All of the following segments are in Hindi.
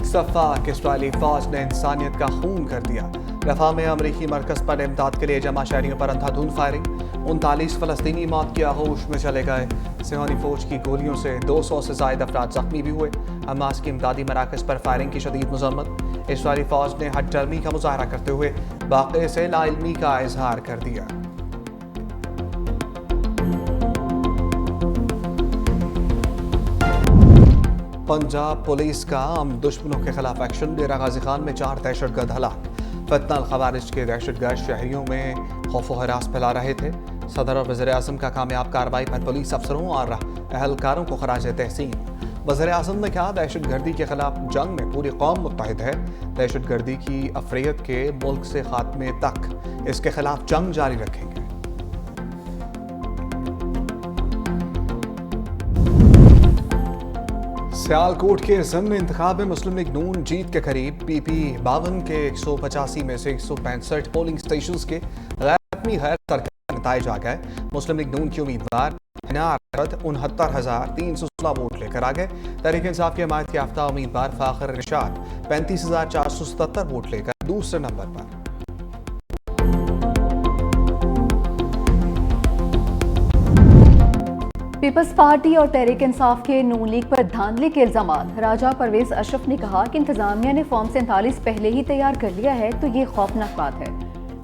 सफ़ाक इसराइली फौज ने इंसानियत का खून कर दिया। रफा में अमरीकी मरकज पर इमदाद के लिए जमा शहरियों पर अंधाधुंध फायरिंग। 39 फलस्तीनी मौत की आगोश में चले गए। सिहोनी फौज की गोलियों से 200 से ज्यादा अफराद जख्मी भी हुए। हमास की इमदादी मराकज पर फायरिंग की शदीद मजम्मत। इसराइली फौज ने हठधर्मी का मुजाहरा करते हुए वाक़े से लाइल्मी का इजहार कर दिया। पंजाब पुलिस का हम दुश्मनों के खिलाफ एक्शन। डेरा गाजी खान में 4 दहशतगर्द हलाक। फतनल खवारिज के दहशतगर्द शहरियों में खौफ व हरास फैला रहे थे। सदर और वज़ीर आज़म का कामयाब कार्रवाई पर पुलिस अफसरों और अहलकारों को खराज तहसीन। वज़ीर आज़म ने कहा, दहशतगर्दी के खिलाफ जंग में पूरी कौम मुत्तहिद है। दहशतगर्दी की अफरीयत के मुल्क से खात्मे तक इसके खिलाफ जंग जारी रखेंगे। सियालकोट के ज़िमनी इंतखाब में मुस्लिम लीग नून जीत के करीब। पीपी 52 के 185 में से 165 पोलिंग स्टेशंस के गैर सरकारी नताइज आ गए। मुस्लिम लीग नून के उम्मीदवार 69,316 वोट लेकर आ गए। तहरीक इंसाफ के हिमायत याफ्ता उम्मीदवार फाखर निशात 35,477 वोट लेकर दूसरे नंबर पर। पीपल्स पार्टी और तहरीक इंसाफ के नून लीग पर धांधली के इल्जाम। राजा परवेज अशरफ ने कहा कि इंतजामिया ने फॉर्म 47 पहले ही तैयार कर लिया है, तो ये खौफनाक बात है।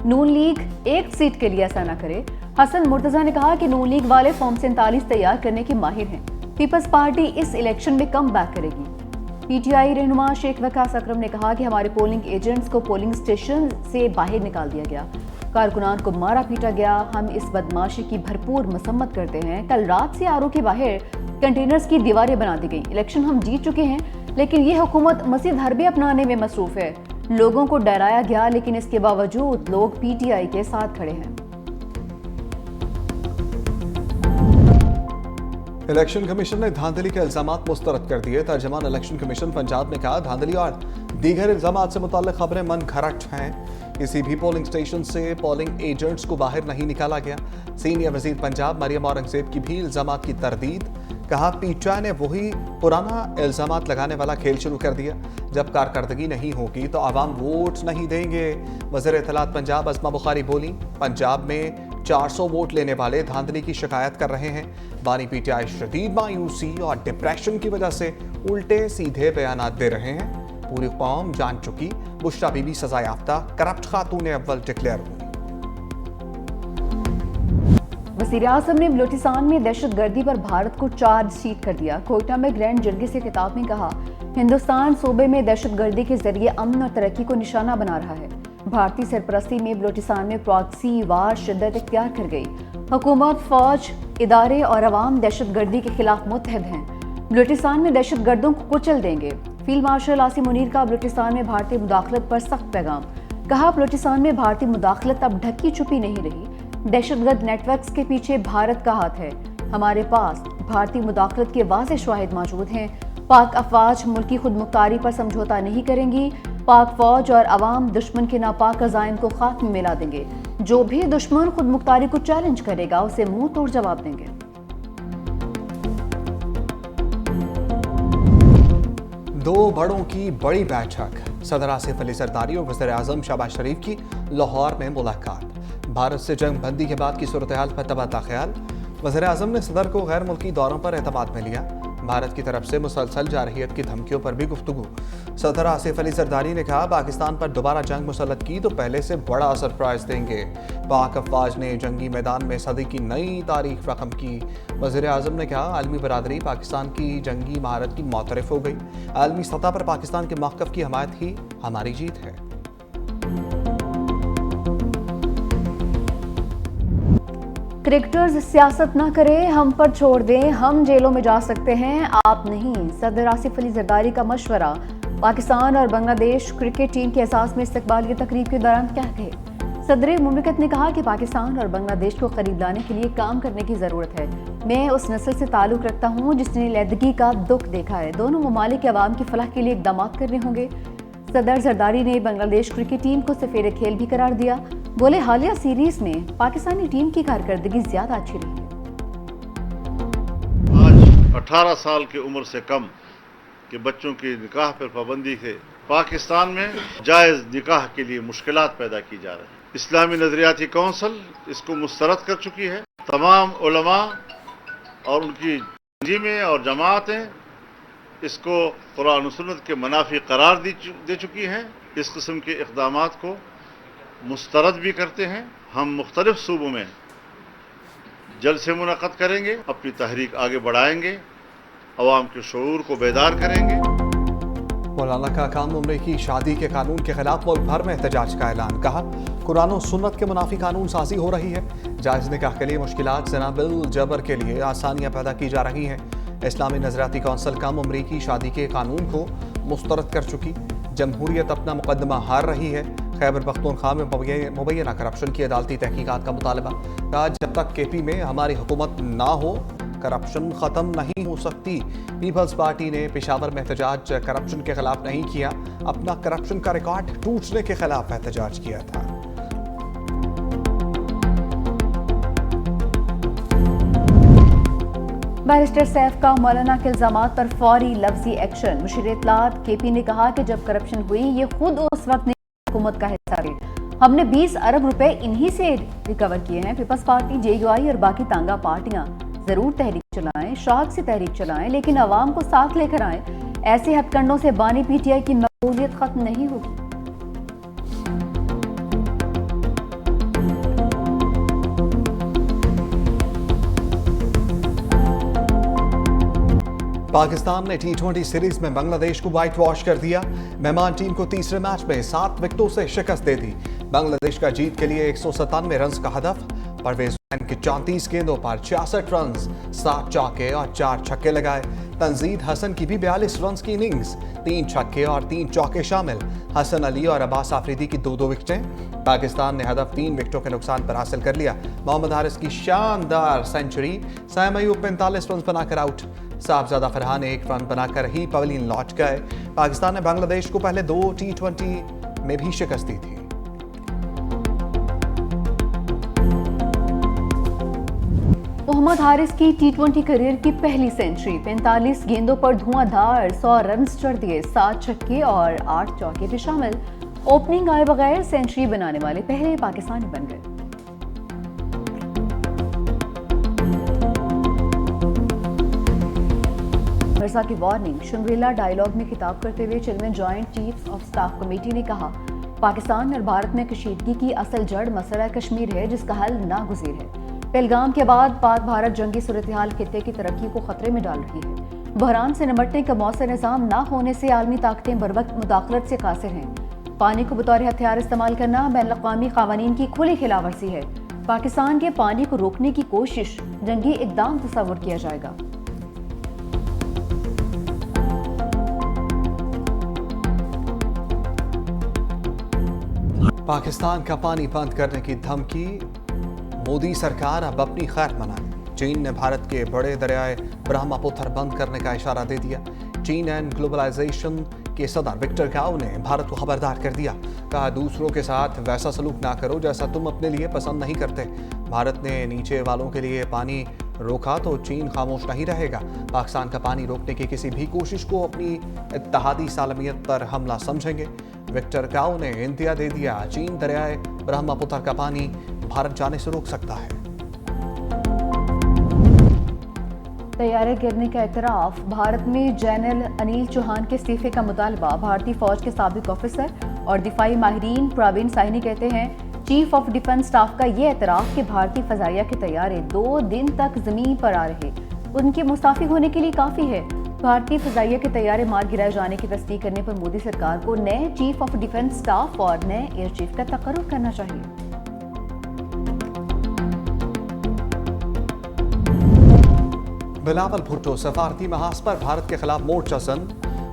नून लीग एक सीट के लिए ऐसा न करे। हसन मुर्तजा ने कहा कि नून लीग वाले फॉर्म 47 तैयार करने के माहिर हैं। पीपल्स पार्टी इस इलेक्शन में कम बैक करेगी। पीटीआई रहनुमा शेख वकास अकरम ने कहा कि हमारे पोलिंग एजेंट्स को पोलिंग स्टेशन से बाहर निकाल दिया गया, कारकुनान को मारा पीटा गया। हम इस बदमाशी की भरपूर मसम्मत करते हैं। कल रात से आरओ के बाहर कंटेनर्स की दीवारें बना दी गई। इलेक्शन हम जीत चुके हैं, लेकिन ये हुकूमत मज़ीद हरबे अपनाने में मसरूफ है। लोगों को डराया गया, लेकिन इसके बावजूद लोग पीटीआई के साथ खड़े हैं। इलेक्शन कमीशन ने धांधली के इल्जामात मुस्तरद कर दिए। तर्जमान इलेक्शन कमीशन पंजाब ने कहा, धांधली और दीगर इल्जामात से मुताल्लिक खबरें मन घड़त हैं। किसी भी पोलिंग स्टेशन से पोलिंग एजेंट्स को बाहर नहीं निकाला गया। सीनियर वजीर पंजाब मरियम औरंगजेब की भी इल्जामात की तरदीद। कहा, पीटीआई ने वही पुराना इल्जामात लगाने वाला खेल शुरू कर दिया। जब कारकर्दगी नहीं होगी तो आवाम वोट नहीं देंगे। वज़ीर इत्तलात पंजाब अज़मा बुखारी बोली, पंजाब में 400 वोट लेने वाले धांधली की शिकायत कर रहे हैं। बानी पीटीआई शदीद मायूसी और डिप्रेशन की वजह से उल्टे सीधे बयान दे रहे हैं। पूरी कौम जान चुकी, बुशरा बीबी सजा याफ्ता करप्ट खातून अव्वल डिक्लेयर हुई। वज़ीर आज़म ने बलूचिस्तान में दहशतगर्दी पर भारत को चार्जशीट कर दिया। कोयटा में ग्रैंड जर्गी से खिताब में कहा, हिंदुस्तान सूबे में दहशतगर्दी के जरिए अमन और तरक्की को निशाना बना रहा है। भारतीय सरपरस्ती में बलूचिस्तान में प्रॉक्सी वार शिद्दत इख्तियार कर गई। हुकूमत, फौज, इदारे और अवाम दहशतगर्दी के खिलाफ मुत्तहिद हैं। बलूचिस्तान में दहशतगर्दों को कुचल देंगे। फील्ड मार्शल आसिम मुनीर का बलूचिस्तान में भारतीय मुदाखलत पर सख्त पैगाम। कहा, बलूचिस्तान में भारतीय मुदाखलत अब ढकी छुपी नहीं रही। दहशतगर्द नेटवर्क्स के पीछे भारत का हाथ है। हमारे पास भारतीय मुदाखलत के वाज़ेह शवाहिद मौजूद हैं। पाक अफवाज मुल्की खुद मुख्तारी पर समझौता नहीं करेंगी। पाक फौज और अवाम दुश्मन के नापाक अज़ाइम को खात्मे में ला देंगे। जो भी दुश्मन खुद मुख्तारी को चैलेंज करेगा, उसे मुंह तोड़ जवाब देंगे। दो बड़ों की बड़ी बैठक। सदर आसिफ अली जरदारी और वज़ीर आज़म शहबाज शरीफ की लाहौर में मुलाकात। भारत से जंग बंदी के बाद की सूरत हाल पर तबादला ख्याल। वज़ीर आज़म ने सदर को गैर मुल्की दौरों पर एतमाद में लिया। भारत की तरफ से मुसलसल जारहियत की धमकियों पर भी गुफ्तगू। सदर आसिफ अली जरदारी ने कहा, पाकिस्तान पर दोबारा जंग मुसल्लत की तो पहले से बड़ा सरप्राइज देंगे। पाक अफवाज ने जंगी मैदान में सदी की नई तारीख रकम की। वज़ीर आज़म ने कहा, आलमी बरादरी पाकिस्तान की जंगी महारत की मोतरफ हो गई। आलमी सतह पर पाकिस्तान के मौक़िफ़ की हमायत ही हमारी जीत है। क्रिकेटर्स सियासत ना करें, हम पर छोड़ दें, हम जेलों में जा सकते हैं, आप नहीं। सदर आसिफ अली जरदारी का मशवरा। पाकिस्तान और बांग्लादेश क्रिकेट टीम के एहसास में इस्तकबालिया तकरीब के दौरान क्या कहे। सदर मुमलिकत ने कहा कि पाकिस्तान और बांग्लादेश को करीब लाने के लिए काम करने की ज़रूरत है। मैं उस नस्ल से ताल्लुक़ रखता हूँ जिसने लैदगी का दुख देखा है। दोनों ममालिक के अवाम की फलाह के लिए इक़दाम करने होंगे। सदर जरदारी ने बांग्लादेश क्रिकेट टीम को सफेर खेल भी करार दिया। बोले, हालिया सीरीज में पाकिस्तानी टीम की कारकर्दगी ज्यादा अच्छी रही है। आज 18 साल की उम्र से कम कि बच्चों की निकाह पर पाबंदी से पाकिस्तान में जायज़ निकाह के लिए मुश्किलात पैदा की जा रही है। इस्लामी नज़रियाती कौंसिल इसको मुस्तरद कर चुकी है। तमाम उलमा और उनकी तंजीमें और जमातें इसको कुरान और सुन्नत के मुनाफी करार दे चुकी हैं। इस किस्म के इक़दामात को मुस्तरद भी करते हैं। हम मुख्तलिफ सूबों में जलसे मुनक़्क़द करेंगे, अपनी तहरीक आगे बढ़ाएंगे, अवाम के शऊर को बेदार करेंगे। मौलाना का कम उम्र की शादी के कानून के खिलाफ मुल्क भर में एहतजाज का ऐलान। कहा, कुरान और सुन्नत के मुनाफी कानून साजी हो रही है। जायज़ निकाह के लिए मुश्किलात, ज़ना बिल जबर के लिए आसानियाँ पैदा की जा रही हैं। इस्लामी नज़रियाती कौंसिल कम उम्री की शादी के कानून को मुस्तरद कर चुकी। जमहूरियत अपना मुकदमा हार रही है। खैबर पख्तूनख्वा में मुबैना करप्शन की अदालती तहकीकात का मुतालबा। कहा, जब तक केपी में हमारी हुकूमत ना हो करप्शन ख़त्म नहीं हो सकती। पीपल्स पार्टी ने पेशावर में एहतजाज करप्शन के खिलाफ नहीं किया, अपना करप्शन का रिकॉर्ड टूटने के खिलाफ एहतजाज किया था। बैरिस्टर सैफ का मौलाना के इल्जामात पर फौरी लफ्जी एक्शन। मुशीर इत्तलात केपी ने कहा कि जब करप्शन हुई ये खुद उस वक्त हुकूमत का हिस्सा थे। हमने 20 अरब रुपए इन्हीं से रिकवर किए हैं। पीपल्स पार्टी, JUI और बाकी तांगा पार्टियां जरूर तहरीक चलाएं, शौक से तहरीक चलाएं, लेकिन अवाम को साथ लेकर आएं। ऐसे हथकंडों से बानी PTI की मकबूलियत खत्म नहीं होगी। पाकिस्तान ने T20 सीरीज में बांग्लादेश को व्हाइट वॉश कर दिया। मेहमान टीम को तीसरे मैच में 7 विकेटों से शिकस्त दे दी। बांग्लादेश का जीत के लिए 197 रन का हदफ। परवेज हुसैन के 34 गेंदों पर 66 रन, 7 चौके और 4 छक्के लगाए। तंजीद हसन की भी 42 रन की इनिंग्स, 3 छक्के और 3 चौके शामिल। हसन अली और अब्बास आफरीदी की 2-2 विकेटें। पाकिस्तान ने हदफ 3 विकेटों के नुकसान पर हासिल कर लिया। मोहम्मद हारिस की शानदार सेंचुरी। सैम अयूब 45 रन बनाकर आउट। साहबजादा फरहान 1 रन बनाकर ही पवेलियन लौट गए। पाकिस्तान ने बांग्लादेश को पहले 2 T20 में भी शिकस्त दी थी। मोहम्मद हारिस की T20 करियर की पहली सेंचुरी। 45 गेंदों पर धुआंधार 100 रन चढ़ दिए, 7 छक्के और 8 चौके भी शामिल। ओपनिंग आए बगैर सेंचुरी बनाने वाले पहले पाकिस्तानी बन गए। मिर्जा की वार्निंग। शंग्रीला डायलॉग में खिताब करते हुए chairman joint chiefs of staff committee ने कहा, पाकिस्तान और भारत में कशीदगी की असल जड़ मसला कश्मीर है, जिसका हल नागुज़ीर है। पहलगाम के बाद पाक भारत जंगी सूरत-ए-हाल खित्ते की तरक्की को खतरे में डाल रही है। बहरान से निपटने का मौसर निज़ाम न होने से आलमी ताकतें बरवक्त मुदाखलत से कासिर हैं। पानी को बतौर हथियार इस्तेमाल करना बैनुल-अक़वामी क़वानीन की खुली खिलाफवर्जी है। पाकिस्तान के पानी को रोकने की कोशिश जंगी इक़दाम तस्वुर किया जाएगा। पाकिस्तान का पानी बंद करने की धमकी। मोदी सरकार अब अपनी खैर मनाए। चीन ने भारत के बड़े दरियाए ब्रह्मपुत्र बंद करने का इशारा दे दिया। चीन एंड ग्लोबलाइजेशन के सदर विक्टर गाओ ने भारत को खबरदार कर दिया। कहा, दूसरों के साथ वैसा सलूक ना करो जैसा तुम अपने लिए पसंद नहीं करते। भारत ने नीचे वालों के लिए पानी रोका तो चीन खामोश नहीं रहेगा। पाकिस्तान का पानी रोकने की किसी भी कोशिश को अपनी इत्तेहादी सालमियत पर हमला समझेंगे। विक्टर गाओ ने इंदिया दे दिया, चीन दरियाए ब्रह्मपुत्र का पानी भारत जाने से रोक सकता है। तैयारे गिरने का एतराफ। भारत में जनरल अनिल चौहान के इस्तीफे का मुतालबा। भारतीय फौज के साबिक ऑफिसर और दिफाई माहिरीन प्रवीण साहनी कहते हैं, चीफ ऑफ डिफेंस स्टाफ का ये एतराफ कि भारतीय फजाइया के तैयारे 2 दिन तक जमीन पर आ रहे उनके मुस्ताफी होने के लिए काफ़ी है। भारतीय फजाइया के तैयारे मार गिराए जाने की तस्दीक करने पर मोदी सरकार को नए चीफ ऑफ डिफेंस स्टाफ और नए एयर चीफ का तकर्रुर करना चाहिए। बिलावल भुट्टो सफारती महाज पर भारत के खिलाफ मोर्चा सन।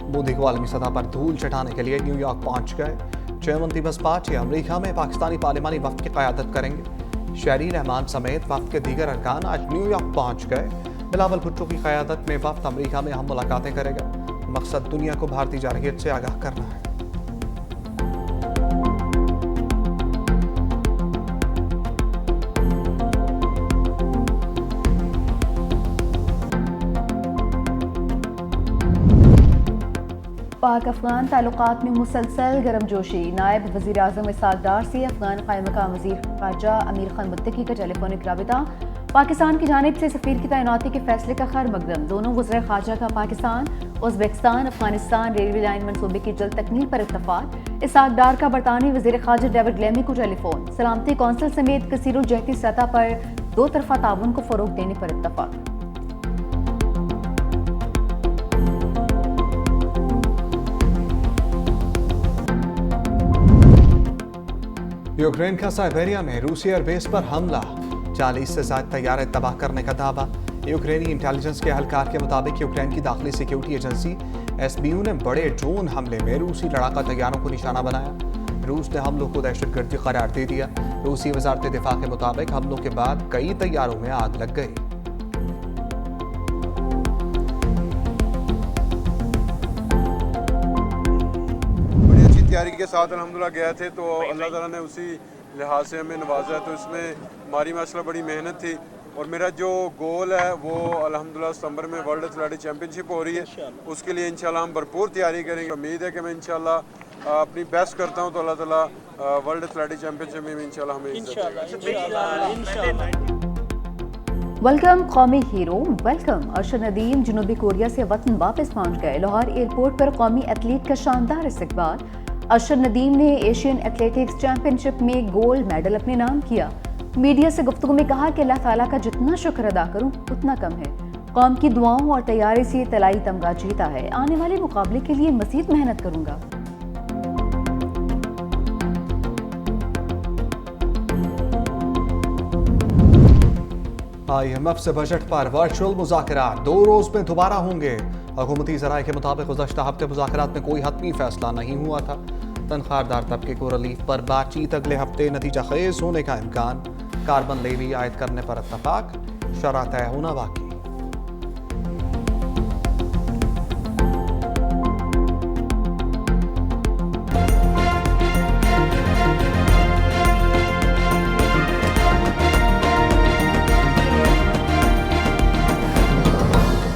मोदी को आलमी सतह पर धूल चटाने के लिए न्यूयॉर्क पहुंच गए। चेयरमैन पीपल्स पार्टी अमेरिका में पाकिस्तानी पार्लिमानी वफ्द की क़यादत करेंगे। शहरी रहमान समेत वफ्द के दीगर अरकान आज न्यूयॉर्क पहुंच गए। बिलावल भुट्टो की क़यादत में वफ्द अमेरिका में अहम मुलाकातें करेगा। मकसद दुनिया को भारतीय जारहियत से आगाह करना है। पाक अफगान ताल्लुकात में मुसलसल गर्मजोशी। नायब वज़ीर आज़म इसहाक डार से अफगान क़ायम-मक़ाम वज़ीर ख़ारजा अमीर खान मुत्तकी का टेलीफोनिक राबिता। पाकिस्तान की जानिब से सफ़ीर की तैनाती के फैसले का खैर मकदम। दोनों वज़ीर ख़ारजा का Pakistan, Uzbekistan, Afghanistan railway line मनसूबे की जल्द तकमील पर इत्तफ़ाक़। इसहाक डार का बरतानवी वज़ीर ख़ारजा डेविड लेमी को टेलीफोन। सलामती कौंसिल समेत कसीरुल-जहती सतह पर दो तरफ़ा ताउन को फ़रोग़ देने पर इत्तफ़ाक़। यूक्रेन का साइबेरिया में रूसी एयरबेस पर हमला, 40 से ज्यादा तैयारे तबाह करने का दावा। यूक्रेनी इंटेलिजेंस के एहलकार के मुताबिक यूक्रेन की दाखिली सिक्योरिटी एजेंसी SBU ने बड़े ड्रोन हमले में रूसी लड़ाका तैयारों को निशाना बनाया। रूस ने हमलों को दहशतगर्दी करार दे दिया। रूसी वजारत दिफा के मुताबिक हमलों के बाद कई तैयारों में आग लग गई। बड़ी अच्छी तैयारी के साथ अल्हम्दुलिल्लाह गए थे, तो अल्लाह ताला ने उसी लिहाज से हमें नवाजा। तो इसमें हमारी माशाल्लाह बड़ी मेहनत थी और मेरा जो गोल है वो अल्हम्दुलिल्लाह सितंबर में वर्ल्ड एथलेटिक चैंपियनशिप हो रही है, उसके लिए इंशाल्लाह हम भरपूर तैयारी करेंगे। उम्मीद है कि मैं इंशाल्लाह अपनी बेस्ट करता हूँ तो अल्लाह ताला वर्ल्ड एथलेटिक चैंपियनशिप में भी इंशाल्लाह हमें वेलकम कौमी हीरो वेलकम। अरशद नदीम जनूबी कोरिया से वतन वापस पहुंच गए। लाहौर एयरपोर्ट पर कौमी एथलीट का शानदार इस्तकबाल। अरशद नदीम ने एशियन एथलेटिक्स चैंपियनशिप में गोल्ड मेडल अपने नाम किया। मीडिया से गुफ्तगू में कहा कि अल्लाह ताला का जितना शुक्र अदा करूं उतना कम है। कौम की दुआओं और तैयारी से तलाई तमगा जीता है। आने वाले मुकाबले के लिए मजीद मेहनत करूंगा। IMF से बजट पर वर्चुअल मुज़ाकरात 2 रोज में दोबारा होंगे। हुकूमती ज़राए के मुताबिक गुज़श्ता हफ्ते मुज़ाकरात में कोई हतमी फैसला नहीं हुआ था। तनख्वाहदार तबके को रिलीफ पर बातचीत अगले हफ्ते नतीजा खेज होने का इम्कान। कार्बन लेवी आयद करने पर इत्तफाक, शरह तय होना बाकी।